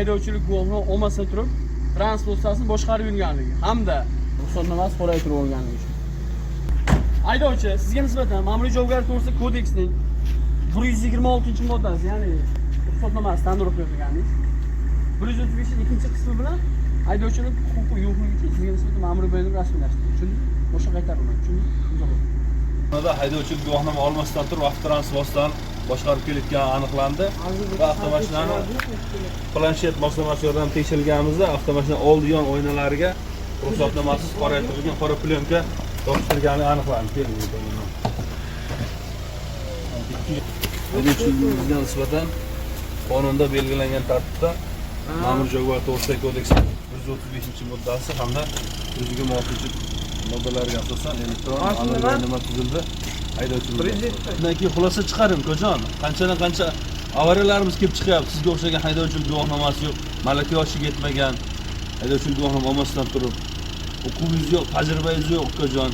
haydovchilik guvohnoma olmasdan turib transport vositasini boshqarib yurganligi hamda ruxsatnomasi qo'lay turib olganligi uchun. Haydovchi sizga nisbatan ma'muriy javobgarlik to'g'risida kodeksning 126-moddasi, ya'ni ruxsatnomasi tanlab qo'yilganingiz 135-qismi bilan haydovchilik huquqi yo'qligi uchun sizga nisbatan ma'muriy bayonnoma rasmiylashtirdi. Tushundingmi? Boshqa qaytarilmaydi. Tushundingmi? Bunda haydovchilik guvohnoma olmasdan turib avtotransport vositasini boshqarib kelayotgani aniqlandi va avtomashinani planshet moslamasi yordamida tekshirilganimizda avtomashina oldi yon oynalariga ruxsatnomasiz qoraytirilgan qora plyonka yopishtirilgani aniqlandi. Haydovchiligimizga nisbatan qonunda belgilangan tartibda ma'muriy javobgarlik to'g'risidagi kodeksning 135-moddasi hamda 126-moddalariga asosan elektron aloqalar tuzildi. Haydovchilik. Bundan keyin xulosa chiqaring, ko'jon. Qancha avariyalarimiz kelib chiqyapti. Sizga o'xshagan haydovchilik guvohnomasi yo'q, malaka yoshiga yetmagan, haydovchilik guvohnoma olmasdan turib, o'quvingiz yo'q, tajribangiz yo'q, ko'jon.